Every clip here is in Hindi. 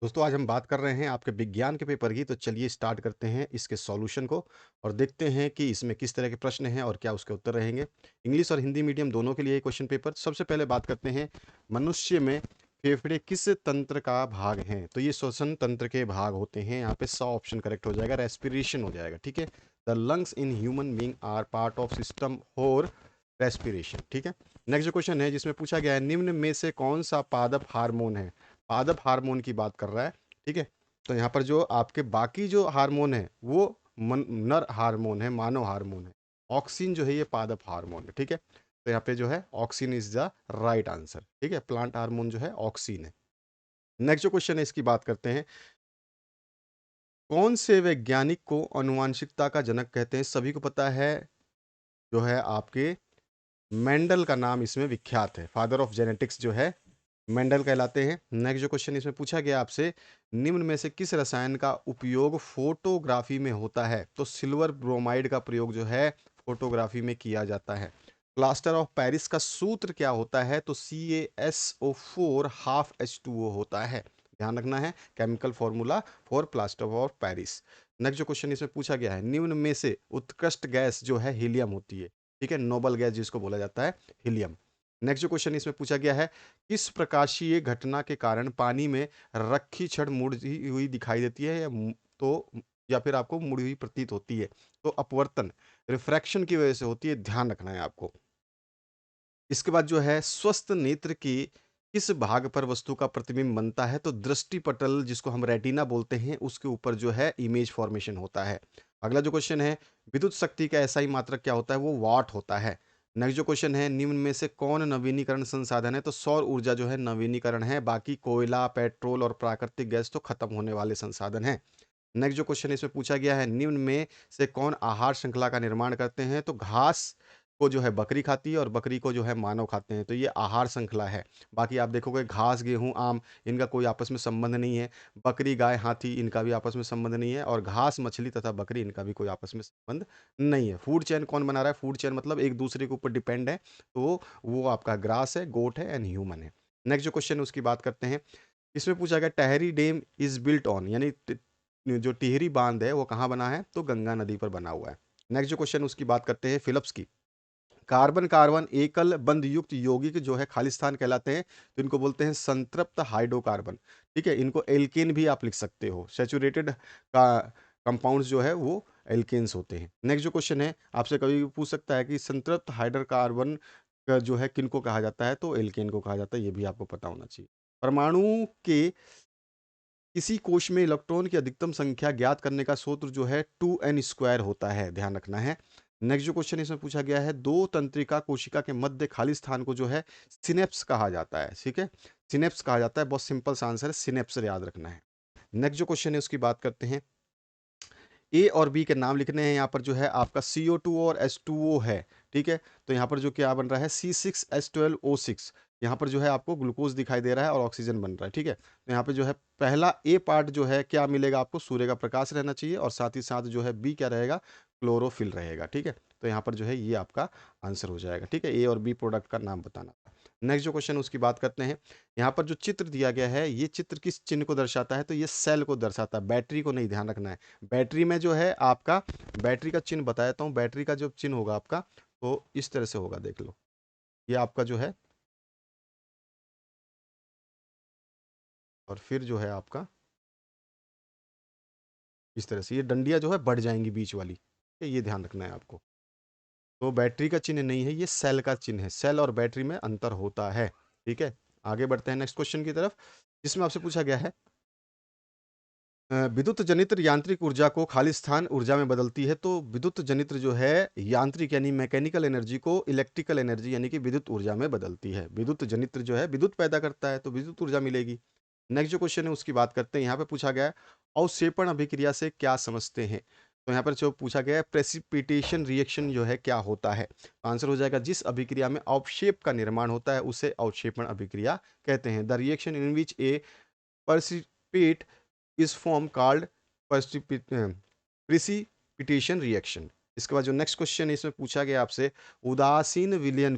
दोस्तों आज हम बात कर रहे हैं आपके विज्ञान के पेपर की। तो चलिए स्टार्ट करते हैं इसके सॉल्यूशन को और देखते हैं कि इसमें किस तरह के प्रश्न हैं और क्या उसके उत्तर रहेंगे। इंग्लिश और हिंदी मीडियम दोनों के लिए क्वेश्चन पेपर। सबसे पहले बात करते हैं, मनुष्य में फेफड़े किस तंत्र का भाग हैं? तो ये श्वसन तंत्र के भाग होते हैं। यहाँ पे 100 ऑप्शन करेक्ट हो जाएगा, रेस्पिरेशन हो जाएगा। ठीक है, the lungs in human being are part of system और रेस्पिरेशन। ठीक है, नेक्स्ट जो क्वेश्चन है जिसमें पूछा गया है, निम्न में से कौन सा पादप हार्मोन है? पादप हार्मोन की बात कर रहा है। ठीक है, तो यहाँ पर जो आपके बाकी जो हार्मोन है वो नर हार्मोन है, मानव हार्मोन है। ऑक्सीन जो है ये पादप हार्मोन है। ठीक है, तो यहाँ पे जो है oxygen is the right answer. ठीक है, प्लांट हार्मोन जो है ऑक्सीन है। नेक्स्ट जो क्वेश्चन है इसकी बात करते हैं, कौन से वैज्ञानिक को आनुवांशिकता का जनक कहते हैं? सभी को पता है, जो है आपके मेंडल का नाम इसमें विख्यात है। फादर ऑफ जेनेटिक्स जो है मेंडल कहलाते हैं। नेक्स्ट जो क्वेश्चन इसमें पूछा गया आपसे, निम्न में से किस रसायन का उपयोग फोटोग्राफी में होता है? तो सिल्वर ब्रोमाइड का प्रयोग जो है फोटोग्राफी में किया जाता है। प्लास्टर ऑफ पेरिस का सूत्र क्या होता है? तो CaSO4 हाफ H2O होता है। ध्यान रखना है, chemical formula for plaster of Paris. Next जो क्वेश्चन इसमें पूछा गया है, निम्न में से उत्कृष्ट गैस जो है हीलियम होती है। ठीक है, नोबल गैस जिसको बोला जाता है हीलियम। नेक्स्ट जो क्वेश्चन इसमें पूछा गया है, किस प्रकाशीय घटना के कारण पानी में रखी छड़ मुड़ी हुई दिखाई देती है या फिर आपको मुड़ी हुई प्रतीत होती है? तो अपवर्तन, रिफ्रैक्शन की वजह से होती है। ध्यान रखना है आपको। इसके बाद जो है, स्वस्थ नेत्र की किस भाग पर वस्तु का प्रतिबिंब बनता है? तो दृष्टि पटल जिसको हम रेटिना बोलते हैं उसके ऊपर जो है इमेज फॉर्मेशन होता है। अगला जो क्वेश्चन है, विद्युत शक्ति का ऐसा ही मात्रक क्या होता है? वो वाट होता है। नेक्स्ट जो क्वेश्चन है, निम्न में से कौन नवीनीकरण संसाधन है? तो सौर ऊर्जा जो है नवीनीकरण है। बाकी कोयला, पेट्रोल और प्राकृतिक गैस तो खत्म होने वाले संसाधन हैं। नेक्स्ट जो क्वेश्चन इसमें पूछा गया है, निम्न में से कौन आहार श्रृंखला का निर्माण करते हैं? तो घास को जो है बकरी खाती है और बकरी को जो है मानव खाते हैं। तो ये आहार श्रृंखला है। बाकी आप देखोगे घास, गेहूं, आम, इनका कोई आपस में संबंध नहीं है। बकरी, गाय, हाथी, इनका भी आपस में संबंध नहीं है। और घास, मछली तथा बकरी, इनका भी कोई आपस में संबंध नहीं है। फूड चेन कौन बना रहा है? फूड चेन मतलब एक दूसरे के ऊपर डिपेंड है। तो वो आपका ग्रास है, गोट है एंड ह्यूमन है। नेक्स्ट जो क्वेश्चन है उसकी बात करते हैं। इसमें पूछा गया, टहरी डैम इज बिल्ट ऑन, यानी जो टिहरी बांध है वो कहाँ बना है? तो गंगा नदी पर बना हुआ है। नेक्स्ट जो क्वेश्चन उसकी बात करते हैं, फिलिप्स की। कार्बन कार्बन एकल बंध युक्त यौगिक जो है खालिस्तान कहलाते हैं। तो इनको बोलते हैं संतृप्त हाइड्रोकार्बन। ठीक है, इनको एल्केन भी आप लिख सकते हो। सैचुरेटेड का कंपाउंड्स जो है वो एल्केन्स होते हैं। नेक्स्ट जो क्वेश्चन है आपसे कभी भी पूछ सकता है कि संतृप्त हाइड्रोकार्बन का जो है किनको कहा जाता है? तो एल्केन को कहा जाता है। ये भी आपको पता होना चाहिए। परमाणु के किसी कोश में इलेक्ट्रॉन की अधिकतम संख्या ज्ञात करने का सूत्र जो है 2n² होता है। ध्यान रखना है। नेक्स्ट जो क्वेश्चन इसमें पूछा गया है, दो तंत्रिका कोशिका के मध्य खाली स्थान को जो है सिनेप्स कहा जाता है। ठीक है, सिनेप्स कहा जाता है। बहुत सिंपल सा आंसर है, सिनेप्स याद रखना है। नेक्स्ट जो क्वेश्चन है उसकी बात करते हैं, ए और बी के नाम लिखने हैं। यहाँ पर जो है आपका CO2 और H2O है। ठीक है, तो यहाँ पर जो क्या बन रहा है, C6H12O6। यहाँ पर जो है आपको ग्लूकोज दिखाई दे रहा है और ऑक्सीजन बन रहा है। ठीक है, तो यहाँ पे जो है पहला ए पार्ट जो है क्या मिलेगा आपको? सूर्य का प्रकाश रहना चाहिए और साथ ही साथ जो है बी क्या रहेगा? क्लोरोफिल रहेगा। ठीक है, तो यहाँ पर जो है ये आपका आंसर हो जाएगा। ठीक है, ए और बी प्रोडक्ट का नाम बताना था। नेक्स्ट जो क्वेश्चन उसकी बात करते हैं, यहाँ पर जो चित्र दिया गया है ये चित्र किस चिन्ह को दर्शाता है? तो ये सेल को दर्शाता है, बैटरी को नहीं। ध्यान रखना है, बैटरी में जो है आपका बैटरी का चिन्ह बता देता हूँ। बैटरी का जो चिन्ह होगा आपका तो इस तरह से होगा, देख लो। ये आपका जो है, और फिर जो है आपका इस तरह से ये डंडियाँ जो है बढ़ जाएंगी बीच वाली। ठीक है, ये ध्यान रखना है आपको। तो बैटरी का चिन्ह नहीं है, ये सेल का चिन्ह है। सेल और बैटरी में अंतर होता है। ठीक है, आगे बढ़ते हैं नेक्स्ट क्वेश्चन की तरफ, जिसमें आपसे पूछा गया है, विद्युत जनित्र यांत्रिक ऊर्जा को खालिस्तान ऊर्जा में बदलती है। तो विद्युत जनित्र जो है यांत्रिक यानी मैकेनिकल एनर्जी को इलेक्ट्रिकल एनर्जी यानी कि विद्युत ऊर्जा में बदलती है। विद्युत जनित्र जो है विद्युत पैदा करता है तो विद्युत ऊर्जा मिलेगी। नेक्स्ट जो क्वेश्चन है उसकी बात करते हैं। यहाँ पे पूछा गया है, अवक्षेपण अभिक्रिया से क्या समझते हैं? तो यहाँ पर जो पूछा गया है, प्रेसिपिटेशन रिएक्शन जो है क्या होता है? तो आंसर हो जाएगा, जिस अभिक्रिया में अवक्षेप का निर्माण होता है उसे अवक्षेपण अभिक्रिया कहते हैं। The reaction in which A precipitate is form called precipitation reaction. इसके बाद जो नेक्स्ट क्वेश्चन है इसमें पूछा गया आपसे, उदासीन विलयन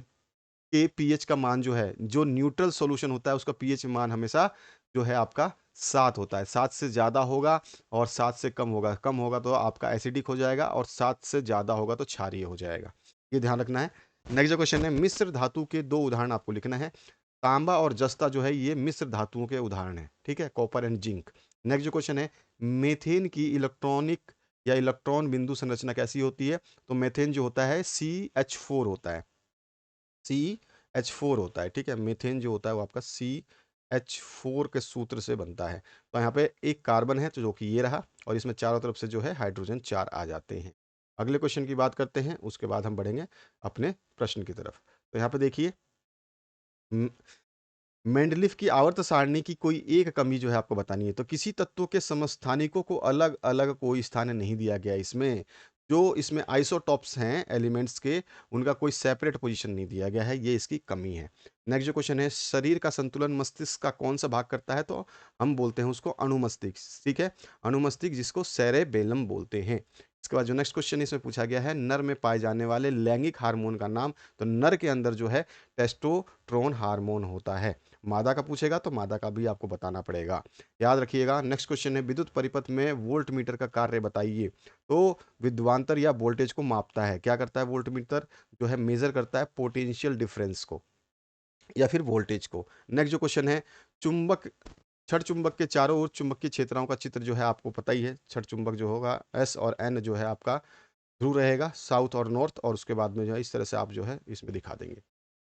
के पीएच का मान जो है, जो न्यूट्रल सॉल्यूशन होता है उसका पीएच मान हमेशा जो है आपका 7 होता है। 7 से ज़्यादा होगा और 7 से कम होगा तो आपका एसिडिक हो जाएगा और 7 से ज़्यादा होगा तो क्षारीय हो जाएगा। ये ध्यान रखना है। नेक्स्ट जो क्वेश्चन है, मिश्र धातु के 2 उदाहरण आपको लिखना है। तांबा और जस्ता जो है ये मिश्र धातुओं के उदाहरण हैं, ठीक है, कॉपर एंड जिंक। नेक्स्ट जो क्वेश्चन है, मीथेन की इलेक्ट्रॉनिक या इलेक्ट्रॉन बिंदु संरचना कैसी होती है? तो मीथेन जो होता है CH4 होता है, CH4 होता है, ठीक है। मीथेन जो होता है वो आपका CH4 के सूत्र से बनता है। तो यहाँ पे एक कार्बन है तो जो कि ये रहा, और इसमें चारों तरफ से जो है हाइड्रोजन 4 आ जाते हैं। अगले क्वेश्चन की बात करते हैं, उसके बाद हम बढ़ेंगे अपने प्रश्न की तरफ। तो यहाँ पे देखिए, मेंडलीफ की आवर्त सारणी की कोई एक कमी जो है आपको बतानी है। तो किसी तत्व के समस्थानिकों को अलग अलग कोई स्थान नहीं दिया गया इसमें। जो इसमें आइसोटॉप्स हैं एलिमेंट्स के, उनका कोई सेपरेट पोजीशन नहीं दिया गया है, ये इसकी कमी है। नेक्स्ट जो क्वेश्चन है, शरीर का संतुलन मस्तिष्क का कौन सा भाग करता है? तो हम बोलते हैं उसको अनुमस्तिष्क, ठीक है, अनुमस्तिष्क, जिसको सेरेबेलम बोलते हैं। इसके बाद जो नेक्स्ट क्वेश्चन इसमें पूछा गया है, नर में पाए जाने वाले लैंगिक हार्मोन का नाम। तो नर के अंदर जो है टेस्टोस्टेरोन हार्मोन होता है। मादा का पूछेगा तो मादा का भी आपको बताना पड़ेगा, याद रखिएगा। नेक्स्ट क्वेश्चन है, विद्युत परिपथ में वोल्ट मीटर का कार्य बताइए। तो विद्वांतर या वोल्टेज को मापता है। क्या करता है वोल्ट मीटर? जो है मेजर करता है पोटेंशियल डिफरेंस को या फिर वोल्टेज को। नेक्स्ट जो क्वेश्चन है, चुंबक, छड़ चुंबक के चारों ओर चुंबकीय क्षेत्राओं का चित्र जो है आपको पता ही है। छड़ चुंबक जो होगा S और N जो है आपका ध्रुव रहेगा, साउथ और नॉर्थ, और उसके बाद में जो है इस तरह से आप जो है इसमें दिखा देंगे।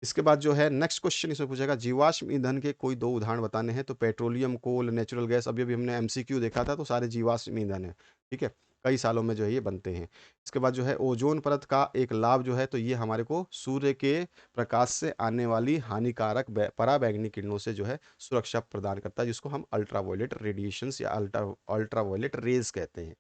इसके बाद जो है नेक्स्ट क्वेश्चन इसमें पूछेगा, जीवाश्म ईंधन के कोई 2 उदाहरण बताने हैं। तो पेट्रोलियम, कोल, नेचुरल गैस, अभी अभी हमने एमसीक्यू देखा था, तो सारे जीवाश्म ईंधन है, ठीक है, कई सालों में जो है ये बनते हैं। इसके बाद जो है ओजोन परत का एक लाभ जो है, तो ये हमारे को सूर्य के प्रकाश से आने वाली हानिकारक पराबैंगनी किरणों से जो है सुरक्षा प्रदान करता है, जिसको हम अल्ट्रावायलेट रेडिएशंस या अल्ट्रावायलेट रेज कहते हैं।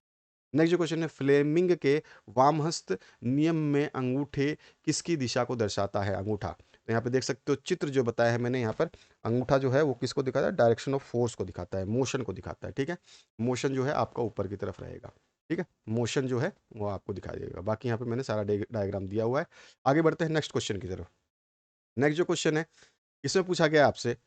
नेक्स्ट जो क्वेश्चन है, फ्लेमिंग के वामहस्त नियम में अंगूठे किसकी दिशा को दर्शाता है? अंगूठा, तो यहाँ पे देख सकते हो चित्र जो बताया है मैंने यहाँ पर, अंगूठा जो है वो किसको दिखाता है? डायरेक्शन ऑफ फोर्स को दिखाता है, मोशन को दिखाता है, ठीक है। मोशन जो है आपका ऊपर की तरफ रहेगा, ठीक है, मोशन जो है वो आपको दिखाई देगा। बाकी यहाँ पे मैंने सारा डायग्राम दिया हुआ है। आगे बढ़ते हैं नेक्स्ट क्वेश्चन की तरफ। नेक्स्ट जो क्वेश्चन है, इसमें पूछा गया है आपसे,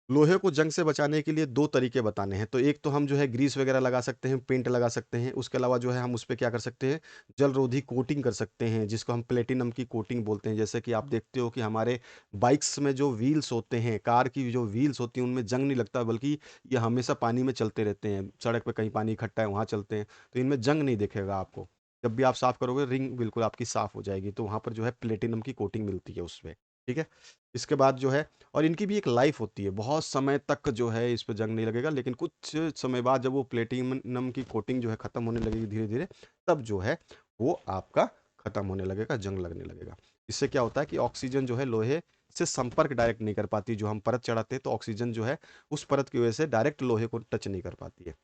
लोहे को जंग से बचाने के लिए 2 तरीके बताने हैं। तो एक तो हम जो है ग्रीस वगैरह लगा सकते हैं, पेंट लगा सकते हैं। उसके अलावा जो है हम उस पे क्या कर सकते हैं? जलरोधी कोटिंग कर सकते हैं, जिसको हम प्लेटिनम की कोटिंग बोलते हैं। जैसे कि आप देखते हो कि हमारे बाइक्स में जो व्हील्स होते हैं, कार की जो व्हील्स होती हैं, उनमें जंग नहीं लगता, बल्कि ये हमेशा पानी में चलते रहते हैं। सड़क पे कहीं पानी इकट्ठा है, वहाँ चलते हैं, तो इनमें जंग नहीं दिखेगा आपको। जब भी आप साफ करोगे, रिंग बिल्कुल आपकी साफ हो जाएगी। तो वहाँ पर जो है प्लेटिनम की कोटिंग मिलती है उसपे, ठीक है। इसके बाद जो है, और इनकी भी एक लाइफ होती है, बहुत समय तक जो है इस पे जंग नहीं लगेगा, लेकिन कुछ समय बाद जब वो प्लेटिनम की कोटिंग जो है खत्म होने लगेगी धीरे धीरे, तब जो है वो आपका खत्म होने लगेगा, जंग लगने लगेगा। इससे क्या होता है कि ऑक्सीजन जो है लोहे से संपर्क डायरेक्ट नहीं कर पाती। जो हम परत चढ़ाते हैं तो ऑक्सीजन जो है उस परत की वजह से डायरेक्ट लोहे को टच नहीं कर पाती है।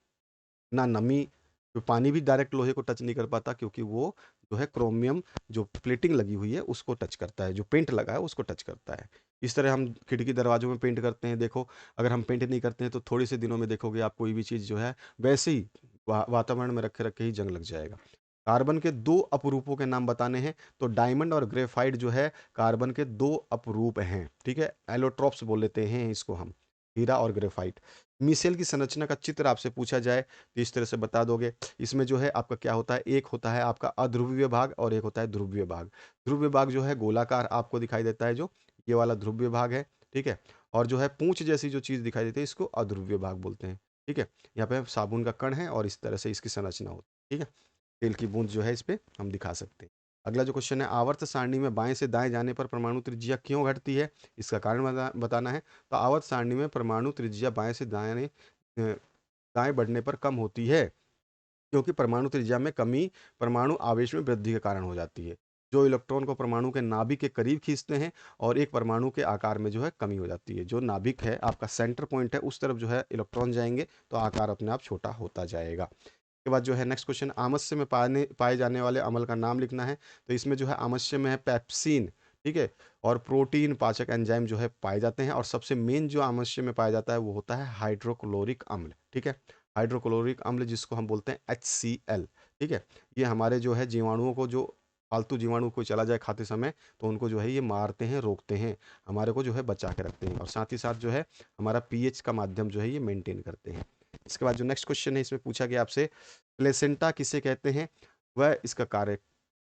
ना नमी, तो पानी भी डायरेक्ट लोहे को टच नहीं कर पाता, क्योंकि वो जो है क्रोमियम जो प्लेटिंग लगी हुई है उसको टच करता है, जो पेंट लगा है उसको टच करता है। इस तरह हम खिड़की दरवाजों में पेंट करते हैं। देखो, अगर हम पेंट नहीं करते हैं तो थोड़ी से दिनों में देखोगे आप कोई भी चीज़ जो है वैसे ही वातावरण में रखे रखे ही जंग लग जाएगा। कार्बन के 2 अपरूपों के नाम बताने हैं। तो डायमंड और ग्रेफाइट जो है कार्बन के 2 अपरूप हैं, ठीक है, एलोट्रॉप्स बोल लेते हैं इसको हम, हीरा और ग्रेफाइट। मिसेल की संरचना का चित्र आपसे पूछा जाए तो इस तरह से बता दोगे। इसमें जो है आपका क्या होता है, एक होता है आपका अध्रुवीय भाग और एक होता है ध्रुवीय भाग। ध्रुवीय भाग जो है गोलाकार आपको दिखाई देता है, जो ये वाला ध्रुवीय भाग है, ठीक है। और जो है पूंछ जैसी जो चीज़ दिखाई देती है, इसको अध्रुवीय भाग बोलते हैं, ठीक है। यहाँ पे साबुन का कण है और इस तरह से इसकी संरचना होती है, ठीक है। तेल की बूंद जो है इस पे हम दिखा सकते हैं। अगला जो क्वेश्चन है, आवर्त सारणी में बाएं से दाएं जाने पर परमाणु त्रिज्या क्यों घटती है? इसका कारण बताना है। तो आवर्त सारणी में परमाणु त्रिज्या बाएं से दाएं बढ़ने पर कम होती है, क्योंकि परमाणु त्रिज्या में कमी परमाणु आवेश में वृद्धि के कारण हो जाती है। जो इलेक्ट्रॉन को परमाणु के नाभिक के करीब खींचते हैं, और एक परमाणु के आकार में जो है कमी हो जाती है। जो नाभिक है आपका सेंटर पॉइंट है, उस तरफ जो है इलेक्ट्रॉन जाएंगे तो आकार अपने आप छोटा होता जाएगा। के बाद जो है नेक्स्ट क्वेश्चन, आमस्य में पाए जाने वाले अम्ल का नाम लिखना है। तो इसमें जो है आमस्य में है पेप्सिन, ठीक है, और प्रोटीन पाचक एंजाइम जो है पाए जाते हैं। और सबसे मेन जो आमस्य में पाया जाता है वो होता है हाइड्रोक्लोरिक अम्ल, ठीक है, हाइड्रोक्लोरिक अम्ल जिसको हम बोलते हैं HCl, ठीक है। ये हमारे जो है जीवाणुओं को जो फालतू जीवाणु कोई चला जाए खाते समय तो उनको जो है ये मारते हैं, रोकते हैं, हमारे को जो है बचा के रखते हैं, और साथ ही साथ जो है हमारा पीएच का माध्यम जो है ये मेंटेन करते हैं। इसके बाद जो नेक्स्ट क्वेश्चन है इसमें पूछा गया आपसे, प्लेसेंटा किसे कहते हैं, वह इसका कार्य।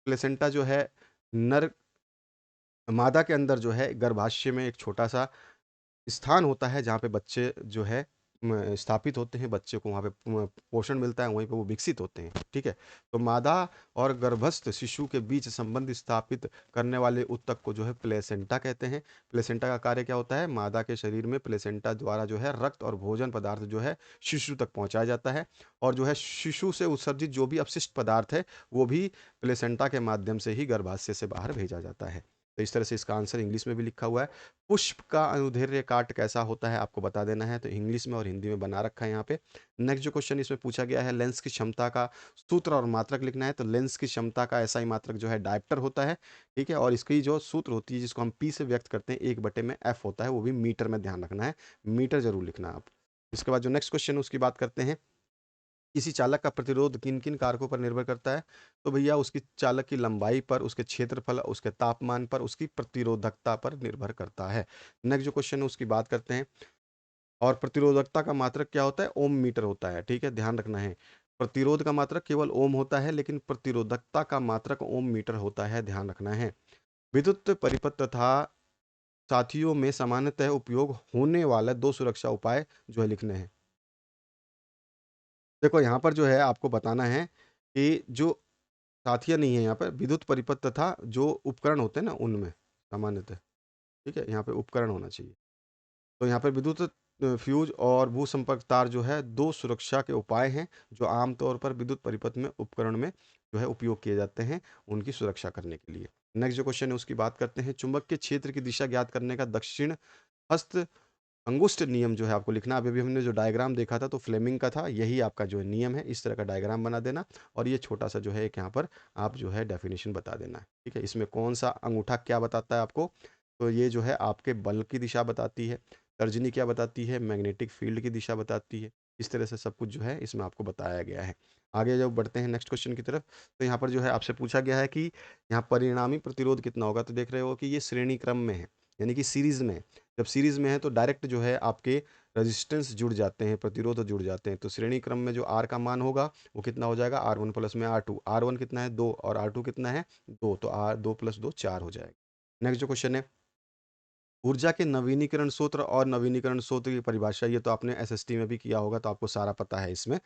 प्लेसेंटा जो है नर मादा के अंदर जो है गर्भाशय में एक छोटा सा स्थान होता है जहाँ पे बच्चे जो है स्थापित होते हैं, बच्चे को वहाँ पे पोषण मिलता है, वहीं पे वो विकसित होते हैं। ठीक है, तो मादा और गर्भस्थ शिशु के बीच संबंध स्थापित करने वाले ऊतक को जो है प्लेसेंटा कहते हैं। प्लेसेंटा का कार्य क्या होता है, मादा के शरीर में प्लेसेंटा द्वारा जो है रक्त और भोजन पदार्थ जो है शिशु तक पहुंचाया जाता है, और जो है शिशु से उत्सर्जित जो भी अपशिष्ट पदार्थ है वो भी प्लेसेंटा के माध्यम से ही गर्भाशय से बाहर भेजा जाता है। तो इस तरह से इसका आंसर इंग्लिश में भी लिखा हुआ है। पुष्प का अनुदैर्ध्य काट कैसा होता है आपको बता देना है, तो इंग्लिश में और हिंदी में बना रखा है यहाँ पे। नेक्स्ट जो क्वेश्चन इसमें पूछा गया है, लेंस की क्षमता का सूत्र और मात्रक लिखना है, तो लेंस की क्षमता का ऐसा ही मात्रक जो है डायप्टर होता है। ठीक है, और इसकी जो सूत्र होती है जिसको हम पी से व्यक्त करते हैं, 1/f होता है, वो भी मीटर में ध्यान रखना है, मीटर जरूर लिखना है आप। इसके बाद जो नेक्स्ट क्वेश्चन है उसकी बात करते हैं, किसी चालक का प्रतिरोध किन किन कारकों पर निर्भर करता है, तो भैया उसकी चालक की लंबाई पर, उसके क्षेत्रफल, उसके तापमान पर, उसकी प्रतिरोधकता पर निर्भर करता है। नेक्स्ट जो क्वेश्चन है उसकी बात करते हैं, और प्रतिरोधकता का मात्रक क्या होता है, ओम मीटर होता है। ठीक है, ध्यान रखना है, प्रतिरोध का मात्रक केवल ओम होता है, लेकिन प्रतिरोधकता का मात्रक ओम मीटर होता है, ध्यान रखना है। विद्युत परिपथ तथा साथियों में सामान्यतः उपयोग होने वाला दो सुरक्षा उपाय जो है लिखने हैं। देखो यहाँ पर जो है आपको बताना है कि जो साथिया नहीं है, यहाँ पर विद्युत परिपथ तथा जो उपकरण होते हैं ना उनमें सामान्यतः, ठीक है, यहाँ पे उपकरण होना चाहिए। तो यहाँ पर विद्युत फ्यूज और भूसंपर्क तार जो है दो सुरक्षा के उपाय हैं जो आमतौर पर विद्युत परिपथ में उपकरण में जो है उपयोग किए जाते हैं उनकी सुरक्षा करने के लिए। नेक्स्ट जो क्वेश्चन है उसकी बात करते हैं, चुंबक के क्षेत्र की दिशा ज्ञात करने का दक्षिण हस्त अंगुष्ठ नियम जो है आपको लिखना। अभी भी हमने जो डायग्राम देखा था तो फ्लेमिंग का था, यही आपका जो है नियम है, इस तरह का डायग्राम बना देना, और ये छोटा सा जो है एक यहाँ पर आप जो है डेफिनेशन बता देना है। ठीक है, इसमें कौन सा अंगूठा क्या बताता है आपको, तो ये जो है आपके बल की दिशा बताती है, तर्जनी क्या बताती है, मैग्नेटिक फील्ड की दिशा बताती है। इस तरह से सब कुछ जो है इसमें आपको बताया गया है। आगे जब बढ़ते हैं नेक्स्ट क्वेश्चन की तरफ, तो यहाँ पर जो है आपसे पूछा गया है कि यहाँ परिणामी प्रतिरोध कितना होगा, तो देख रहे हो कि ये श्रेणी क्रम में है, यानी कि सीरीज में है। जब सीरीज में है तो डायरेक्ट जो है आपके रेजिस्टेंस जुड़ जाते हैं, प्रतिरोध जुड़ जाते हैं, तो श्रेणी क्रम में जो आर का मान होगा वो कितना हो जाएगा, R1 प्लस में R2, R1 कितना है 2 और R2 कितना है 2, तो R 2 + 2 4 हो जाएगा। नेक्स्ट जो क्वेश्चन है, ऊर्जा के नवीनीकरण सूत्र और नवीनीकरण सूत्र की परिभाषा, ये तो आपने एसएसटी में भी किया होगा तो आपको सारा पता है इसमें।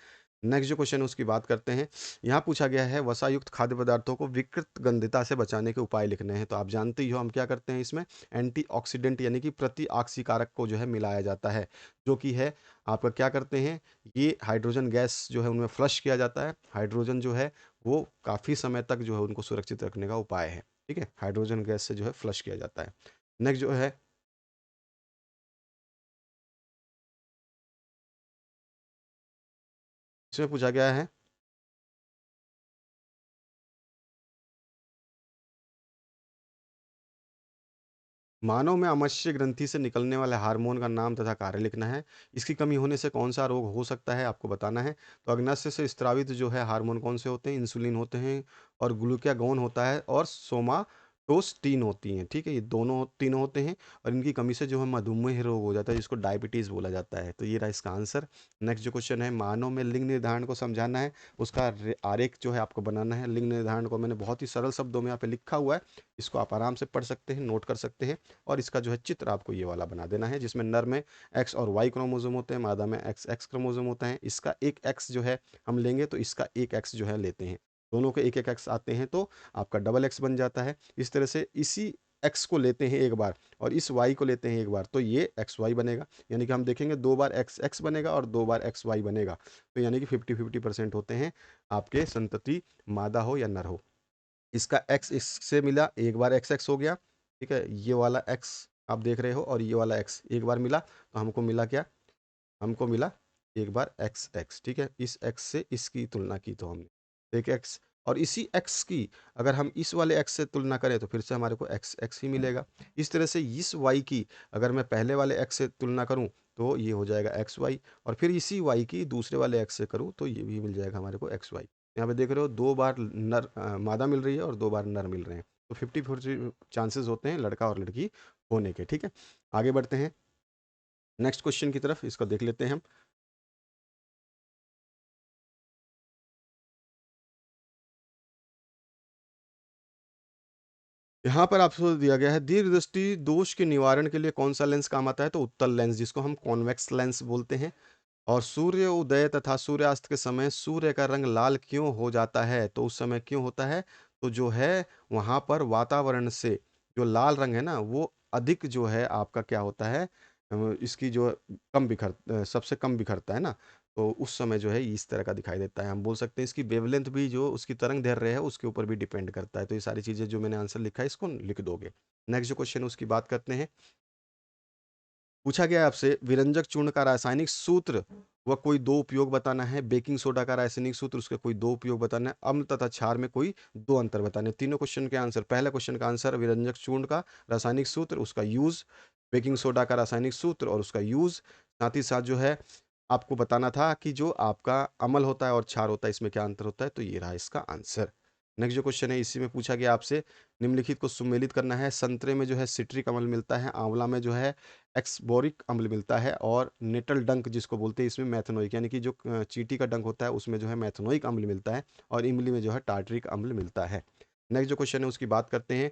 नेक्स्ट जो क्वेश्चन है उसकी बात करते हैं, यहाँ पूछा गया है वसायुक्त खाद्य पदार्थों को विकृत गंधिता से बचाने के उपाय लिखने हैं, तो आप जानते ही हो हम क्या करते हैं इसमें, एंटीऑक्सीडेंट यानी कि प्रति ऑक्सीकारक को जो है मिलाया जाता है, जो कि है आपका क्या करते हैं, ये हाइड्रोजन गैस जो है उनमें फ्लश किया जाता है, हाइड्रोजन जो है वो काफ़ी समय तक जो है उनको सुरक्षित रखने का उपाय है। ठीक है, हाइड्रोजन गैस से जो है फ्लश किया जाता है। नेक्स्ट जो है इसमें पूछा गया है, मानव में आमाशय ग्रंथि से निकलने वाले हार्मोन का नाम तथा कार्य लिखना है। इसकी कमी होने से कौन सा रोग हो सकता है आपको बताना है। तो अग्नाशय से स्रावित जो है हार्मोन कौन से होते हैं, इंसुलिन होते हैं, और ग्लूकागोन होता है, और सोमाटोस्टिन होती हैं। ठीक है, ये दोनों तीनों होते हैं, और इनकी कमी से जो है मधुमेह रोग हो जाता है जिसको डायबिटीज़ बोला जाता है। तो ये रहा इसका आंसर। नेक्स्ट जो क्वेश्चन है, मानव में लिंग निर्धारण को समझाना है, उसका आरेख जो है आपको बनाना है। लिंग निर्धारण को मैंने बहुत ही सरल शब्दों में यहाँ पे लिखा हुआ है, इसको आप आराम से पढ़ सकते हैं, नोट कर सकते हैं, और इसका जो है चित्र आपको ये वाला बना देना है, जिसमें नर में एक्स और वाई क्रोमोसोम होते हैं, मादा में एक्स एक्स क्रोमोसोम होता है। इसका एक एक्स जो है हम लेंगे तो इसका एक एक्स जो है लेते हैं, दोनों के एक एक एक्स आते हैं तो आपका डबल एक्स बन जाता है। इस तरह से इसी एक्स को लेते हैं एक बार और इस वाई को लेते हैं एक बार, तो ये एक्स वाई बनेगा, यानी कि हम देखेंगे दो बार एक्स एक्स बनेगा और दो बार एक्स वाई बनेगा, तो यानी कि 50-50% होते हैं आपके संतति मादा हो या नर हो। इसका एक्स इससे मिला, एक बार एक्स एक्स हो गया। ठीक है, ये वाला एक्स आप देख रहे हो और ये वाला एक्स एक बार मिला, तो हमको मिला क्या, हमको मिला एक बार एक्स एक्स। ठीक है, इस एक्स से इसकी तुलना की तो हमने एक एक्स, और इसी एक्स की अगर हम इस वाले एक्स से तुलना करें तो फिर से हमारे को एक्स एक्स ही मिलेगा। इस तरह से इस वाई की अगर मैं पहले वाले एक्स से तुलना करूं तो ये हो जाएगा एक्स वाई, और फिर इसी वाई की दूसरे वाले एक्स से करूं तो ये भी मिल जाएगा हमारे को एक्स वाई। यहाँ पे देख रहे हो 2 बार मादा मिल रही है और 2 बार नर मिल रहे हैं, तो 50-50 चांसेस होते हैं लड़का और लड़की होने के। ठीक है, आगे बढ़ते हैं नेक्स्ट क्वेश्चन की तरफ, इसको देख लेते हैं हम। यहाँ पर आपको दिया गया है दीर्घ दृष्टि दोष के निवारण के लिए कौन सा लेंस काम आता है, तो उत्तल लेंस, जिसको हम कॉन्वेक्स लेंस बोलते हैं। और सूर्य उदय तथा सूर्यास्त के समय सूर्य का रंग लाल क्यों हो जाता है, तो उस समय क्यों होता है, तो जो है वहाँ पर वातावरण से जो लाल रंग है ना वो अधिक जो है आपका क्या होता है, इसकी जो सबसे कम बिखरता है ना, तो उस समय जो है इस तरह का दिखाई देता है। हम बोल सकते हैं इसकी वेवलेंथ भी जो उसकी तरंग दैर्ध्य है उसके ऊपर भी डिपेंड करता है। तो ये सारी चीज़ें जो मैंने आंसर लिखा है इसको लिख दोगे। नेक्स्ट जो क्वेश्चन है उसकी बात करते हैं। पूछा गया है आपसे विरंजक चूर्ण का रासायनिक सूत्र व कोई दो उपयोग बताना है। बेकिंग सोडा का रासायनिक सूत्र, उसके कोई दो उपयोग बताना है। अम्ल तथा क्षार में कोई दो अंतर बताने हैं। तीनों क्वेश्चन के आंसर, पहला क्वेश्चन का आंसर विरंजक चूर्ण का रासायनिक सूत्र, उसका यूज, बेकिंग सोडा का रासायनिक सूत्र और उसका यूज, साथ ही साथ जो है आपको बताना था कि जो आपका अम्ल होता है और क्षार होता है इसमें क्या अंतर होता है, तो ये रहा इसका आंसर। नेक्स्ट जो क्वेश्चन है इसी में पूछा गया आपसे निम्नलिखित को सुमेलित करना है। संतरे में जो है सिट्रिक अम्ल मिलता है, आंवला में जो है एक्सबोरिक अम्ल मिलता है, और नेटल डंक जिसको बोलते हैं इसमें मैथनोइक, यानी कि जो चींटी का डंक होता है उसमें जो है मैथनोइक अम्ल मिलता है, और इमली में जो है टार्टरिक अम्ल मिलता है। नेक्स्ट जो क्वेश्चन है उसकी बात करते हैं।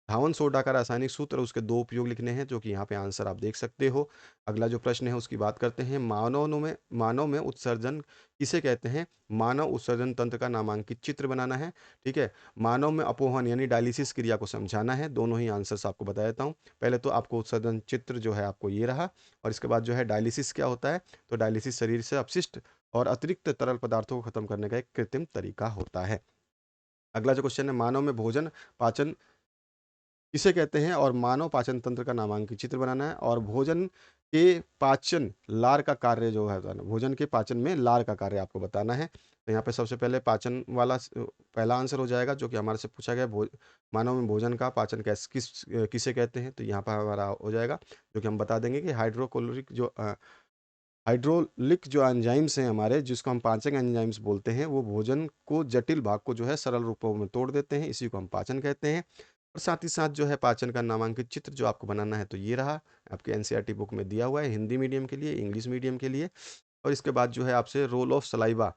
धावन सोडा का रासायनिक सूत्र, उसके दो उपयोग लिखने हैं, जो कि यहाँ पे आंसर आप देख सकते हो। अगला जो प्रश्न है उसकी बात करते हैं। मानव में उत्सर्जन किसे कहते हैं, मानव उत्सर्जन तंत्र का नामांकित चित्र बनाना है। ठीक है, मानव में अपोहन यानी डायलिसिस क्रिया को समझाना है। दोनों ही आंसर्स आपको बता देता हूँ। पहले तो आपको उत्सर्जन चित्र जो है आपको ये रहा, और इसके बाद जो है डायलिसिस क्या होता है, तो डायलिसिस शरीर से अपशिष्ट और अतिरिक्त तरल पदार्थों को खत्म करने का एक कृत्रिम तरीका होता है। अगला जो क्वेश्चन है, मानव में भोजन पाचन किसे कहते हैं, और मानव पाचन तंत्र का नामांकित चित्र बनाना है। और भोजन के पाचन लार का कार्य जो है, भोजन के पाचन में लार का कार्य आपको बताना है। तो यहाँ पे सबसे पहले पाचन वाला पहला आंसर हो जाएगा, जो कि हमारे से पूछा गया मानव में भोजन का पाचन किसे कहते हैं, तो यहाँ पर हमारा हो जाएगा, जो कि हम बता देंगे कि हाइड्रोलिक जो एंजाइम्स हैं हमारे, जिसको हम पाचक एंजाइम्स बोलते हैं, वो भोजन को जटिल भाग को जो है सरल रूपों में तोड़ देते हैं, इसी को हम पाचन कहते हैं। और साथ ही साथ जो है पाचन का नामांकित चित्र जो आपको बनाना है, तो ये रहा आपके एनसीईआरटी बुक में दिया हुआ है, हिंदी मीडियम के लिए, इंग्लिश मीडियम के लिए। और इसके बाद जो है आपसे role of saliva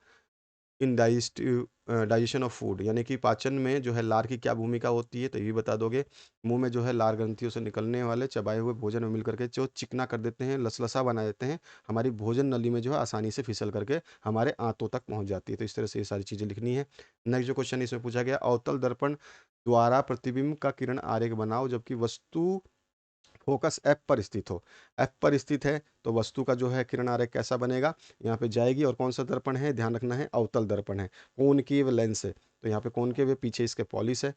in digestion of food, यानी कि पाचन में जो है लार की क्या भूमिका होती है, तो ये भी बता दोगे। मुंह में जो है लार ग्रंथियों से निकलने वाले चबाए हुए भोजन में मिल करके जो चिकना कर देते हैं, लसलसा बना देते हैं, हमारी भोजन नली में जो है आसानी से फिसल करके हमारे आंतों तक पहुंच जाती है। तो इस तरह से ये सारी चीज़ें लिखनी है। नेक्स्ट जो क्वेश्चन इसमें पूछा गया, अवतल दर्पण द्वारा प्रतिबिंब का किरण आरेख बनाओ जबकि वस्तु फोकस एफ पर स्थित हो। एफ पर स्थित है तो वस्तु का जो है किरण आरेख कैसा बनेगा, यहाँ पे जाएगी। और कौन सा दर्पण है, ध्यान रखना है अवतल दर्पण है, कॉनकेव लेंस है, तो यहाँ पे कॉनकेव है, पीछे इसके पॉलिश है,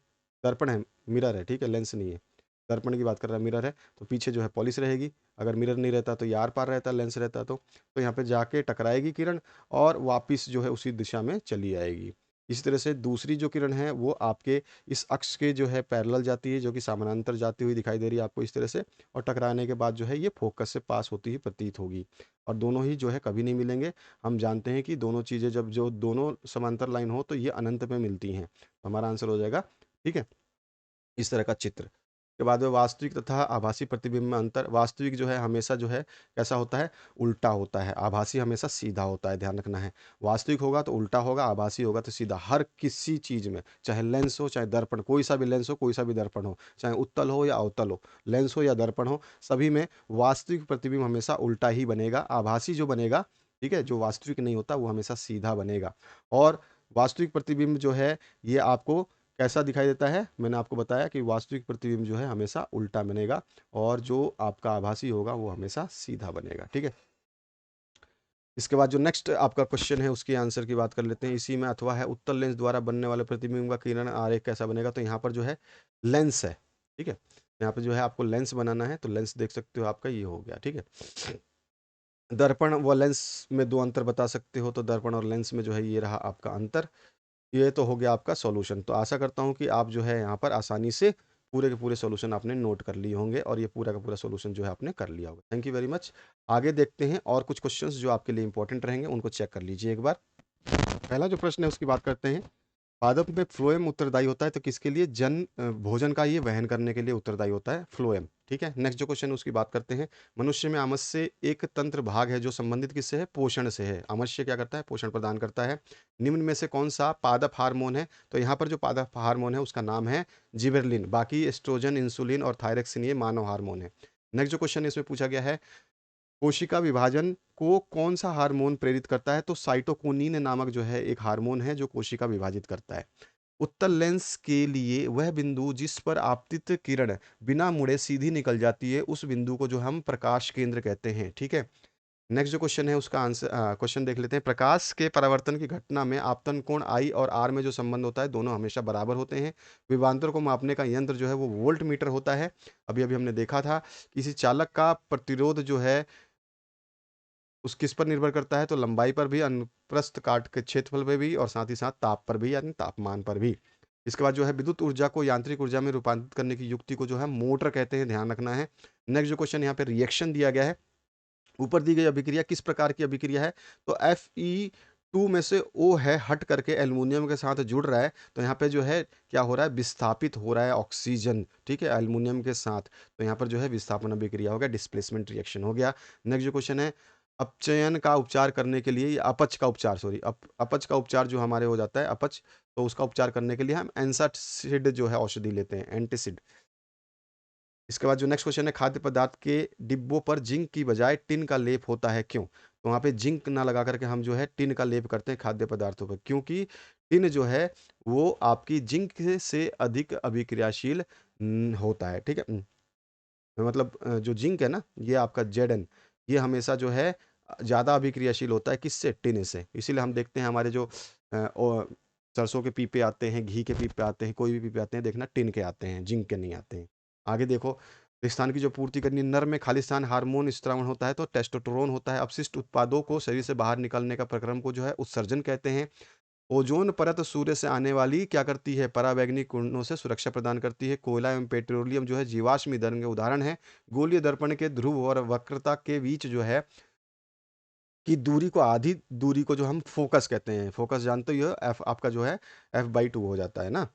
दर्पण है, मिरर है, ठीक है, लेंस नहीं है। दर्पण की बात कर रहा है, मिरर है, तो पीछे जो है पॉलिश रहेगी। अगर मिरर नहीं रहता तो ये आर पार रहता, लेंस रहता तो यहाँ पे जाके टकराएगी किरण और वापिस जो है उसी दिशा में चली आएगी। इसी तरह से दूसरी जो किरण है वो आपके इस अक्ष के जो है पैरेलल जाती है, जो कि समानांतर जाती हुई दिखाई दे रही है आपको इस तरह से, और टकराने के बाद जो है ये फोकस से पास होती ही प्रतीत होगी। और दोनों ही जो है कभी नहीं मिलेंगे। हम जानते हैं कि दोनों चीज़ें जब जो दोनों समांतर लाइन हो तो ये अनंत में मिलती हैं, तो हमारा आंसर हो जाएगा। ठीक है, इस तरह का चित्र के बाद में वास्तविक तथा आभासी प्रतिबिंब में अंतर। वास्तविक जो है हमेशा जो है कैसा होता है, उल्टा होता है। आभासी हमेशा सीधा होता है, ध्यान रखना है। वास्तविक होगा तो उल्टा होगा, आभासी होगा तो सीधा। हर किसी चीज़ में, चाहे लेंस हो चाहे दर्पण, कोई सा भी लेंस हो कोई सा भी दर्पण हो, चाहे उत्तल हो या अवतल हो, लेंस हो या दर्पण हो, सभी में वास्तविक प्रतिबिंब हमेशा उल्टा ही बनेगा। आभासी जो बनेगा, ठीक है, जो वास्तविक नहीं होता वो हमेशा सीधा बनेगा। और वास्तविक प्रतिबिंब जो है ये आपको कैसा दिखाई देता है, मैंने आपको बताया कि वास्तविक प्रतिबिंब जो है हमेशा उल्टा बनेगा, और जो आपका आभासी होगा वो हमेशा सीधा बनेगा। ठीक है, इसके बाद जो नेक्स्ट आपका क्वेश्चन है उसके आंसर की बात कर लेते हैं। इसी में अथवा है उत्तल लेंस द्वारा बनने वाले प्रतिबिंब का किरण आरेख कैसा बनेगा, तो यहाँ पर जो है लेंस है। ठीक है, यहाँ पर जो है आपको लेंस बनाना है, तो लेंस देख सकते हो आपका ये हो गया। ठीक है, दर्पण व लेंस में दो अंतर बता सकते हो, तो दर्पण और लेंस में जो है ये रहा आपका अंतर। ये तो हो गया आपका सॉल्यूशन। तो आशा करता हूँ कि आप जो है यहाँ पर आसानी से पूरे के पूरे सॉल्यूशन आपने नोट कर लिए होंगे, और ये पूरा का पूरा सॉल्यूशन जो है आपने कर लिया होगा। Thank you very much. आगे देखते हैं और कुछ क्वेश्चंस जो आपके लिए इंपॉर्टेंट रहेंगे, उनको चेक कर लीजिए एक बार। पहला जो प्रश्न है उसकी बात करते हैं। पादप में फ्लोएम उत्तरदायी होता है तो किसके लिए? भोजन का ये वहन करने के लिए उत्तरदायी होता है फ्लोएम। ठीक है, नेक्स्ट जो क्वेश्चन है उसकी बात करते हैं। मनुष्य में आमाशय एक तंत्र भाग है जो संबंधित किससे है? पोषण से है। आमाशय क्या करता है? पोषण प्रदान करता है। निम्न में से कौन सा पादप हार्मोन है? तो यहाँ पर जो पादप हार्मोन है उसका नाम है जिबेरेलिन। बाकी एस्ट्रोजन, इंसुलिन और थायरक्सिन ये मानव हार्मोन है। नेक्स्ट जो क्वेश्चन है इसमें पूछा गया है, कोशिका विभाजन को कौन सा हार्मोन प्रेरित करता है? तो साइटोकिनिन नामक जो है एक हार्मोन है जो कोशिका विभाजित करता है। उत्तल लेंस के लिए वह बिंदु जिस पर आपतित किरण बिना मुड़े सीधी निकल जाती है उस बिंदु को जो हम प्रकाश केंद्र कहते हैं। ठीक है, नेक्स्ट जो क्वेश्चन है उसका आंसर क्वेश्चन देख लेते हैं। प्रकाश के परावर्तन की घटना में आपतन कोण आई और आर में जो संबंध होता है दोनों हमेशा बराबर होते हैं। विभवांतर को मापने का यंत्र जो है वो वोल्ट मीटर होता है। अभी अभी हमने देखा था। किसी चालक का प्रतिरोध जो है उस किस पर निर्भर करता है? तो लंबाई पर भी, अनुप्रस्थ काट के क्षेत्रफल पर भी और साथ ही साथ ताप पर भी यानी तापमान पर भी। इसके बाद जो है विद्युत ऊर्जा को यांत्रिक ऊर्जा में रूपांतरित करने की युक्ति को जो है मोटर कहते हैं, ध्यान रखना है। नेक्स्ट जो क्वेश्चन यहाँ पे रिएक्शन दिया गया है। ऊपर दी गई अभिक्रिया किस प्रकार की अभिक्रिया है? तो Fe2 में से O है हट करके एल्युमिनियम के साथ जुड़ रहा है तो यहाँ पे जो है क्या हो रहा है? विस्थापित हो रहा है ऑक्सीजन। ठीक है, एल्युमिनियम के साथ। तो यहाँ पर जो है विस्थापन अभिक्रिया हो गया, डिस्प्लेसमेंट रिएक्शन हो गया। नेक्स्ट जो क्वेश्चन है, अपचयन का उपचार करने के लिए या अपच का उपचार, सॉरी, अपच का उपचार जो हमारे हो जाता है अपच, तो उसका उपचार करने के लिए हम एंटासिड जो है औषधि लेते हैं, एंटासिड। इसके बाद जो नेक्स्ट क्वेश्चन है, खाद्य पदार्थ के डिब्बों पर जिंक की बजाय टिन का लेप होता है, क्यों? तो वहाँ पे जिंक ना लगा करके हम जो है टिन का लेप करते हैं खाद्य पदार्थों पर, क्योंकि टिन जो है वो आपकी जिंक से अधिक अभिक्रियाशील होता है। ठीक है, मतलब जो जिंक है ना, ये आपका जेडन, ये हमेशा जो है ज़्यादा अभिक्रियाशील होता है किससे? टिन से। इसीलिए हम देखते हैं हमारे जो सरसों के पीपे आते हैं, घी के पीपे आते हैं, कोई भी पीपे आते हैं, देखना टिन के आते हैं, जिंक के नहीं आते हैं। आगे देखो, रेगिस्तान की जो पूर्ति करनी, नर में खालिस्तान हार्मोन स्त्रावण होता है तो टेस्टोस्टेरोन होता है। अपशिष्ट उत्पादों को शरीर से बाहर निकालने का प्रक्रम को जो है उत्सर्जन कहते हैं। ओजोन परत सूर्य से आने वाली क्या करती है? पराबैंगनी किरणों से सुरक्षा प्रदान करती है। कोयला एवं पेट्रोलियम जो है जीवाश्म ईंधन के उदाहरण है। गोलीय दर्पण के ध्रुव और वक्रता के बीच जो है की दूरी को, आधी दूरी को जो हम फोकस कहते हैं। फोकस जानते ही हो, एफ आपका जो है f/2 हो जाता है ना,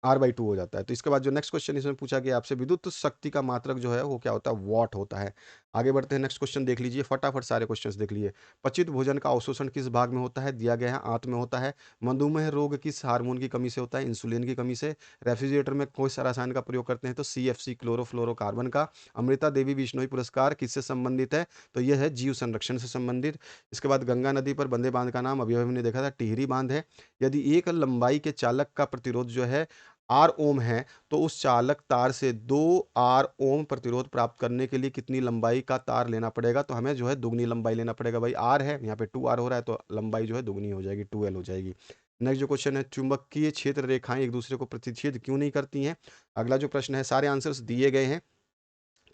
R/2 हो जाता है। तो इसके बाद जो नेक्स्ट क्वेश्चन इसमें पूछा गया आपसे, विद्युत शक्ति का मात्रक जो है वो क्या होता है? वॉट होता है। आगे बढ़ते हैं, नेक्स्ट क्वेश्चन देख लीजिए, फटाफट सारे क्वेश्चंस देख लीजिए। पचित भोजन का अवशोषण किस भाग में होता है? दिया गया है आंत में होता है। मधुमेह रोग किस हार्मोन की कमी से होता है? इंसुलिन की कमी से। रेफ्रिजरेटर में कौन सा रसायन का प्रयोग करते हैं? तो CFC, क्लोरोफ्लोरोकार्बन का। अमृता देवी बिश्नोई पुरस्कार किससे संबंधित है? तो यह है जीव संरक्षण से संबंधित। इसके बाद गंगा नदी पर बंदे बांध का नाम अभी अभी हमने देखा था, टिहरी बांध है। यदि एक लंबाई के चालक का प्रतिरोध जो है आर ओम है तो उस चालक तार से 2 आर ओम प्रतिरोध प्राप्त करने के लिए कितनी लंबाई का तार लेना पड़ेगा? तो हमें जो है दुगनी लंबाई लेना पड़ेगा। भाई आर है, यहाँ पे 2 आर हो रहा है तो लंबाई जो है दुगनी हो जाएगी, 2L हो जाएगी। नेक्स्ट जो क्वेश्चन है, चुंबकीय क्षेत्र रेखाएं एक दूसरे को प्रतिच्छेद क्यों नहीं करती हैं? अगला जो प्रश्न है, सारे आंसर्स दिए गए हैं।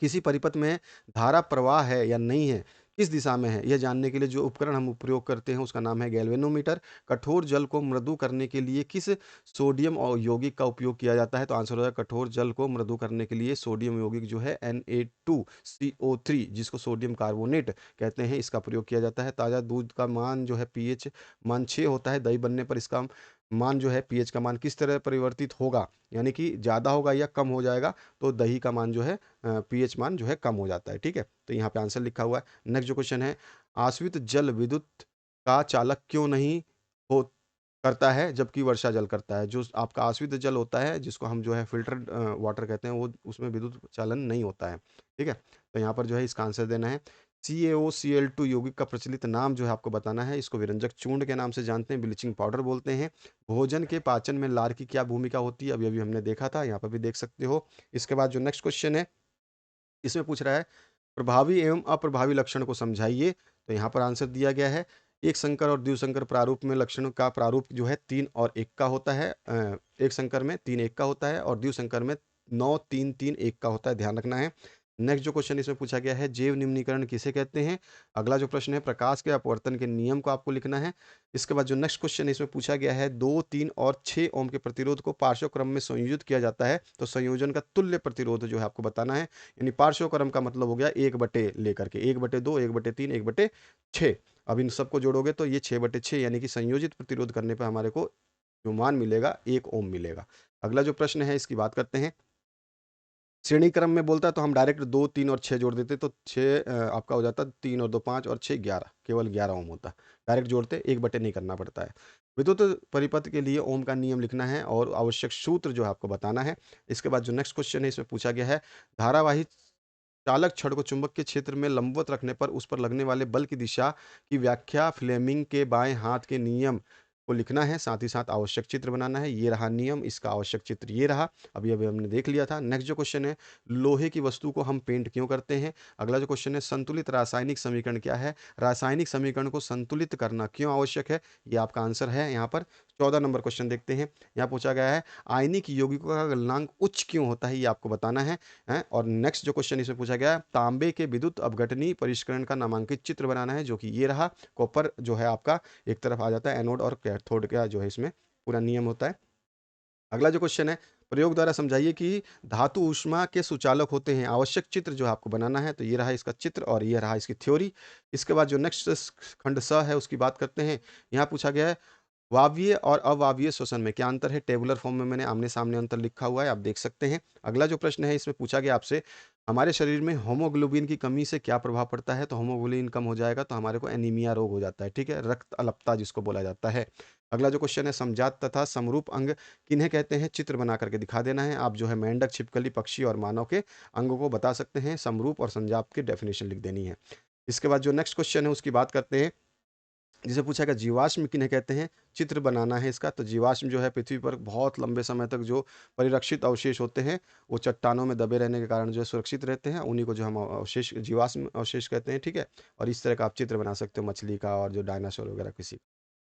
किसी परिपथ में धारा प्रवाह है या नहीं है, किस दिशा में है, यह जानने के लिए जो उपकरण हम प्रयोग करते हैं उसका नाम है गैल्वेनोमीटर। कठोर जल को मृदु करने के लिए किस सोडियम और यौगिक का उपयोग किया जाता है? तो आंसर होगा कठोर जल को मृदु करने के लिए सोडियम यौगिक जो है Na2CO3, जिसको सोडियम कार्बोनेट कहते हैं, इसका प्रयोग किया जाता है। ताज़ा दूध का मान जो है पीएच मान 6 होता है। दही बनने पर इसका मान जो है पीएच का मान किस तरह परिवर्तित होगा, यानी कि ज़्यादा होगा या कम हो जाएगा? तो दही का मान जो है पीएच मान जो है कम हो जाता है। ठीक है, तो यहाँ पे आंसर लिखा हुआ है। नेक्स्ट जो क्वेश्चन है, आश्रित जल विद्युत का चालक क्यों नहीं हो करता है जबकि वर्षा जल करता है? जो आपका आश्रित जल होता है जिसको हम जो है फिल्टर्ड वाटर कहते हैं, वो उसमें विद्युत चालन नहीं होता है। ठीक है, तो यहाँ पर जो है इसका आंसर देना है। CaOCl2 यौगिक का प्रचलित नाम जो है आपको बताना है। इसको विरंजक चूर्ण के नाम से जानते हैं, ब्लीचिंग पाउडर बोलते हैं। भोजन के पाचन में लार की क्या भूमिका होती है? अभी अभी हमने देखा था, यहाँ पर भी देख सकते हो। इसके बाद जो नेक्स्ट क्वेश्चन है इसमें पूछ रहा है, प्रभावी एवं अप्रभावी लक्षण को समझाइए। तो यहाँ पर आंसर दिया गया है, एक संकर और द्विसंकर प्रारूप में लक्षणों का प्रारूप जो है 3 और 1 का होता है। एक संकर में 3 1 का होता है और द्विसंकर में 9 3 3 1 का होता है, ध्यान रखना है। नेक्स्ट जो क्वेश्चन इसमें पूछा गया है, जैव निम्नीकरण किसे कहते हैं? अगला जो प्रश्न है, प्रकाश के अपवर्तन के नियम को आपको लिखना है। इसके बाद जो नेक्स्ट क्वेश्चन इसमें पूछा गया है, 2 3 और 6 ओम के प्रतिरोध को पार्श्व क्रम में संयोजित किया जाता है तो संयोजन का तुल्य प्रतिरोध जो है आपको बताना है। यानी पार्श्व क्रम का मतलब हो गया 1/, लेकर के 1/2, 1/3, 1/6। अब इन सबको जोड़ोगे तो ये 6/6 यानी कि संयोजित प्रतिरोध करने पे हमारे को जो मान मिलेगा 1 ओम मिलेगा। अगला जो प्रश्न है इसकी बात करते हैं। श्रेणी क्रम में बोलता है तो हम डायरेक्ट 2, 3 और 6 जोड़ देते तो 6 आपका हो जाता 3 और 2 5 और 6 11, केवल 11 ओम होता। डायरेक्ट जोड़ते 1/, नहीं करना पड़ता है। विद्युत परिपथ के लिए ओम का नियम लिखना है और आवश्यक सूत्र जो है आपको बताना है। इसके बाद जो नेक्स्ट क्वेश्चन है इसमें पूछा गया है, धारावाही चालक छड़ को चुंबक के क्षेत्र में लंबवत रखने पर उस पर लगने वाले बल की दिशा की व्याख्या फ्लेमिंग के बाएं हाथ के नियम को लिखना है, साथ ही साथ आवश्यक चित्र बनाना है। ये रहा नियम, इसका आवश्यक चित्र ये रहा। अभी अभी हमने देख लिया था। नेक्स्ट जो क्वेश्चन है, लोहे की वस्तु को हम पेंट क्यों करते हैं। अगला जो क्वेश्चन है, संतुलित रासायनिक समीकरण क्या है, रासायनिक समीकरण को संतुलित करना क्यों आवश्यक है। ये आपका आंसर है यहाँ पर। 14 नंबर क्वेश्चन देखते हैं। यहाँ पूछा गया है, आयनिक यौगिकों का गलनांक उच्च क्यों होता है, ये आपको बताना है। और नेक्स्ट जो क्वेश्चन इसमें पूछा गया है, तांबे के विद्युत अपघटनी परिष्करण का नामांकित चित्र बनाना है, जो कि ये रहा। कॉपर जो है आपका एक तरफ आ जाता है, एनोड और कैथोड का जो है इसमें पूरा नियम होता है। अगला जो क्वेश्चन है, प्रयोग द्वारा समझाइए कि धातु ऊष्मा के सुचालक होते हैं, आवश्यक चित्र जो आपको बनाना है। तो ये रहा इसका चित्र और ये रहा इसकी थ्योरी। इसके बाद जो नेक्स्ट खंड स है उसकी बात करते हैं। यहाँ पूछा गया है, वायवीय और अवायवीय श्वसन में क्या अंतर है। टेबुलर फॉर्म में मैंने आमने सामने अंतर लिखा हुआ है, आप देख सकते हैं। अगला जो प्रश्न है इसमें पूछा गया आपसे, हमारे शरीर में होमोग्लोबिन की कमी से क्या प्रभाव पड़ता है। तो होमोग्लोबिन कम हो जाएगा तो हमारे को एनीमिया रोग हो जाता है, ठीक है, रक्त अल्पता जिसको बोला जाता है। अगला जो क्वेश्चन है, समजात तथा समरूप अंग किन्हें कहते हैं, चित्र बना करके दिखा देना है। आप जो है मेंढक, छिपकली, पक्षी और मानव के अंगों को बता सकते हैं। समरूप और समजात की डेफिनेशन लिख देनी है। इसके बाद जो नेक्स्ट क्वेश्चन है उसकी बात करते हैं, जिसे पूछा गया जीवाश्म किन्हें कहते हैं, चित्र बनाना है इसका। तो जीवाश्म जो है पृथ्वी पर बहुत लंबे समय तक जो परिरक्षित अवशेष होते हैं, वो चट्टानों में दबे रहने के कारण जो है सुरक्षित रहते हैं, उन्हीं को जो हम अवशेष जीवाश्म अवशेष कहते हैं, ठीक है। और इस तरह का आप चित्र बना सकते हो मछली का और जो डायनासोर वगैरह किसी।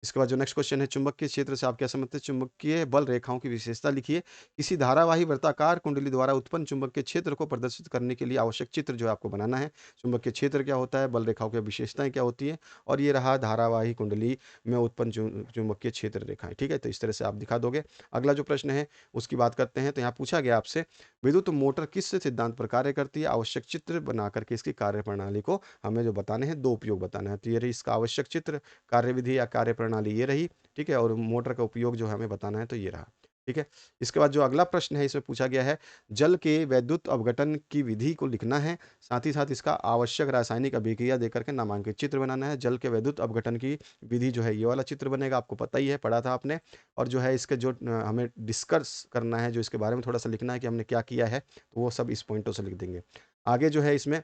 इसके बाद जो नेक्स्ट क्वेश्चन है, चुंबकीय क्षेत्र से आप क्या समझते हैं, चुंबकीय बल रेखाओं की विशेषता लिखिए। किसी धारावाही वृत्ताकार कुंडली द्वारा उत्पन्न चुंबकीय क्षेत्र को प्रदर्शित करने के लिए आवश्यक चित्र जो है आपको बनाना है। चुंबकीय क्षेत्र क्या होता है, बल रेखाओं की विशेषताएं क्या होती है, और ये रहा धारावाही कुंडली में उत्पन्न चुंबकीय क्षेत्र रेखाएं, ठीक है। तो इस तरह से आप दिखा दोगे। अगला जो प्रश्न है उसकी बात करते हैं। तो यहाँ पूछा गया आपसे, विद्युत मोटर किस सिद्धांत पर कार्य करती है, आवश्यक चित्र बना करके इसकी कार्य प्रणाली को हमें जो बताने हैं, 2 उपयोग बताना है। तो ये रही इसका आवश्यक चित्र, कार्यविधि या कार्य प्रणाली ये रही, ठीक है। और मोटर का उपयोग जो हमें बताना है तो ये रहा, ठीक है। इसके बाद जो अगला प्रश्न है इसमें पूछा गया है, जल के वैद्युत अपघटन की विधि को लिखना है, साथ ही साथ इसका आवश्यक रासायनिक अभिक्रिया देकर के नामांकित चित्र बनाना है। जल के वैद्युत अपघटन की विधि जो है ये वाला चित्र बनेगा, आपको पता ही है, पढ़ा था आपने। और जो है इसके जो हमें डिस्कस करना है, जो इसके बारे में थोड़ा सा लिखना है कि हमने क्या किया है, तो वो सब इस पॉइंटों से लिख देंगे। आगे जो है इसमें,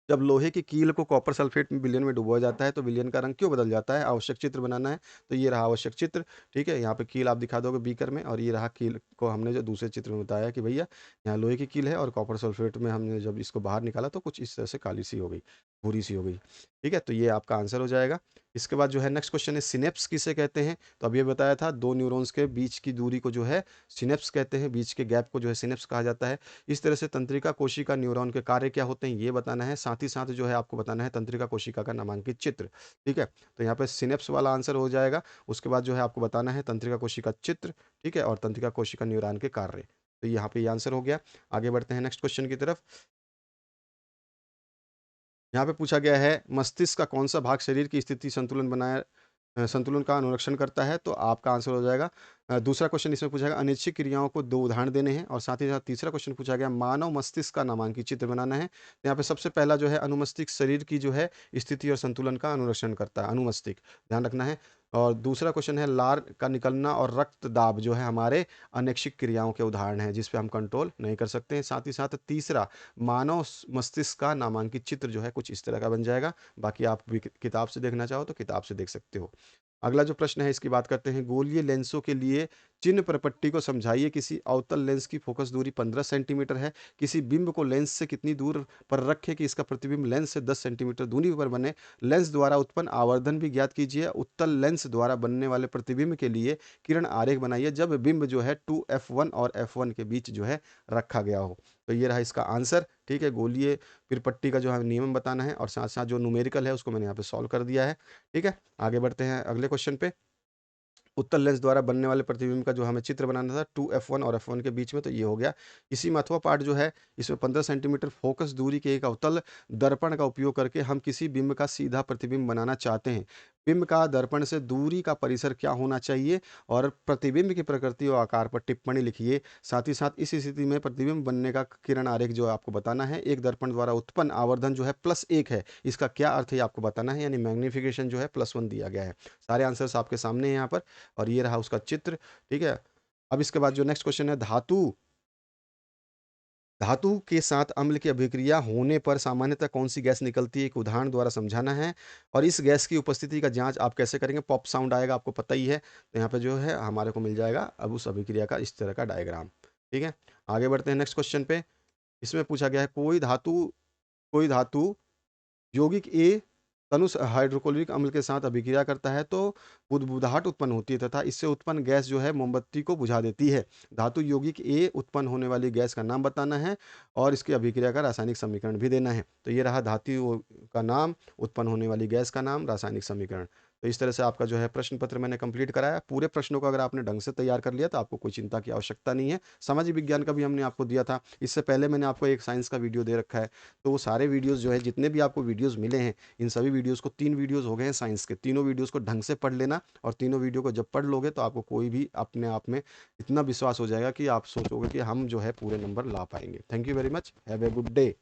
जब लोहे की कील को कॉपर सल्फेट में विलयन में डुबोया जाता है तो विलयन का रंग क्यों बदल जाता है, आवश्यक चित्र बनाना है। तो ये रहा आवश्यक चित्र, ठीक है। यहाँ पे कील आप दिखा दोगे बीकर में, और ये रहा कील को हमने जो दूसरे चित्र में बताया कि भैया यहाँ लोहे की कील है और कॉपर सल्फेट में हमने जब इसको बाहर निकाला तो कुछ इस तरह से काली सी हो गई, भूरी सी हो गई, ठीक है। तो ये आपका आंसर हो जाएगा। इसके बाद जो है नेक्स्ट क्वेश्चन है, सिनेप्स किसे कहते हैं। तो अब ये बताया था, 2 न्यूरॉन्स के बीच की दूरी को जो है सिनेप्स कहते हैं, बीच के गैप को जो है सिनेप्स कहा जाता है। इस तरह से तंत्रिका कोशिका न्यूरॉन के कार्य क्या होते हैं ये बताना है, साथ ही साथ जो है आपको बताना है तंत्रिका कोशिका का नामांकित चित्र, ठीक है। तो यहाँ पे सिनेप्स वाला आंसर हो जाएगा। उसके बाद जो है आपको बताना है तंत्रिका कोशिका चित्र, ठीक है, और तंत्रिका कोशिका न्यूरॉन के कार्य। तो यहाँ पे ये आंसर हो गया। आगे बढ़ते हैं नेक्स्ट क्वेश्चन की तरफ। यहाँ पे पूछा गया है, मस्तिष्क का कौन सा भाग शरीर की स्थिति संतुलन बनाए संतुलन का अनुरक्षण करता है। तो आपका आंसर हो जाएगा दूसरा क्वेश्चन इसमें पूछा गया, अनिश्चित क्रियाओं को 2 उदाहरण देने हैं, और साथ ही साथ तीसरा क्वेश्चन पूछा गया, मानव मस्तिष्क का नामांकित चित्र बनाना है। तो यहाँ पे सबसे पहला जो है, अनुमस्तिष्क शरीर की जो है स्थिति और संतुलन का अनुरक्षण करता है, अनुमस्तिष्क ध्यान रखना है। और दूसरा क्वेश्चन है, लार का निकलना और रक्त दाब जो है हमारे अनैच्छिक क्रियाओं के उदाहरण हैं, जिस पे हम कंट्रोल नहीं कर सकते हैं। साथ ही साथ तीसरा, मानव मस्तिष्क का नामांकित चित्र जो है कुछ इस तरह का बन जाएगा। बाकी आप भी किताब से देखना चाहो तो किताब से देख सकते हो। अगला जो प्रश्न है इसकी बात करते हैं, गोलीय लेंसों के लिए चिन्ह प्रपट्टी को समझाइए। किसी अवतल लेंस की फोकस दूरी 15 सेंटीमीटर है, किसी बिंब को लेंस से कितनी दूर पर रखें कि इसका प्रतिबिंब लेंस से 10 सेंटीमीटर दूरी पर बने। लेंस द्वारा उत्पन्न आवर्धन भी ज्ञात कीजिए। उत्तल लेंस द्वारा बनने वाले प्रतिबिंब के लिए किरण आरेख बनाइए जब बिंब जो है 2f1 और f1 के बीच जो है रखा गया हो। तो ये रहा इसका आंसर, ठीक है। गोलीय पिरपट्टी का जो है नियम बताना है, और साथ साथ जो न्यूमेरिकल है उसको मैंने यहाँ पे सॉल्व कर दिया है, ठीक है। आगे बढ़ते हैं अगले क्वेश्चन पे। उत्तल लेंस द्वारा बनने वाले प्रतिबिंब का जो हमें चित्र बनाना था 2f1 और f1 के बीच में, तो ये हो गया। इसी में अथवा पार्ट जो है, इसमें 15 सेंटीमीटर फोकस दूरी के एक अवतल दर्पण का उपयोग करके हम किसी बिंब का सीधा प्रतिबिंब बनाना चाहते हैं। बिंब का दर्पण से दूरी का परिसर क्या होना चाहिए और प्रतिबिंब की प्रकृति और आकार पर टिप्पणी लिखिए। साथ ही साथ इस स्थिति में प्रतिबिंब बनने का किरण आरेख जो आपको बताना है। एक दर्पण द्वारा उत्पन्न आवर्धन जो है +1 है, इसका क्या अर्थ है आपको बताना है, यानी मैग्नीफिकेशन जो है +1 दिया गया है। सारे आंसर्स आपके सामने हैं यहाँ पर, और ये रहा उसका चित्र। ठीक है, अब इसके बाद जो नेक्स्ट क्वेश्चन है, धातु धातु के साथ अम्ल की अभिक्रिया होने पर सामान्यतः कौन सी गैस निकलती है, एक उदाहरण द्वारा समझाना है। और इस गैस की उपस्थिति का जांच आप कैसे करेंगे, पॉप साउंड आएगा, आपको पता ही है। तो यहाँ पे जो है हमारे को मिल जाएगा अब उस अभिक्रिया का इस तरह का डायग्राम। ठीक है, आगे बढ़ते हैं नेक्स्ट क्वेश्चन पे। इसमें पूछा गया है कोई धातु यौगिक ए तनुस हाइड्रोक्लोरिक अम्ल के साथ अभिक्रिया करता है तो बुदबुदाहट उत्पन्न होती है तथा इससे उत्पन्न गैस जो है मोमबत्ती को बुझा देती है। धातु यौगिक ए उत्पन्न होने वाली गैस का नाम बताना है और इसकी अभिक्रिया का रासायनिक समीकरण भी देना है। तो ये रहा धातु का नाम, उत्पन्न होने वाली गैस का नाम, रासायनिक समीकरण। तो इस तरह से आपका जो है प्रश्न पत्र मैंने कंप्लीट कराया। पूरे प्रश्नों को अगर आपने ढंग से तैयार कर लिया तो आपको कोई चिंता की आवश्यकता नहीं है। सामाजिक विज्ञान का भी हमने आपको दिया था, इससे पहले मैंने आपको एक साइंस का वीडियो दे रखा है। तो वो सारे वीडियोज़ जो है, जितने भी आपको वीडियोज़ मिले हैं, इन सभी वीडियोज़ को 3 वीडियोज़ हो गए हैं साइंस के, तीनों वीडियोज़ को ढंग से पढ़ लेना। और तीनों वीडियो को जब पढ़ लोगे तो आपको कोई भी अपने आप में इतना विश्वास हो जाएगा कि आप सोचोगे कि हम जो है पूरे नंबर ला पाएंगे। Thank you very much, have a good day.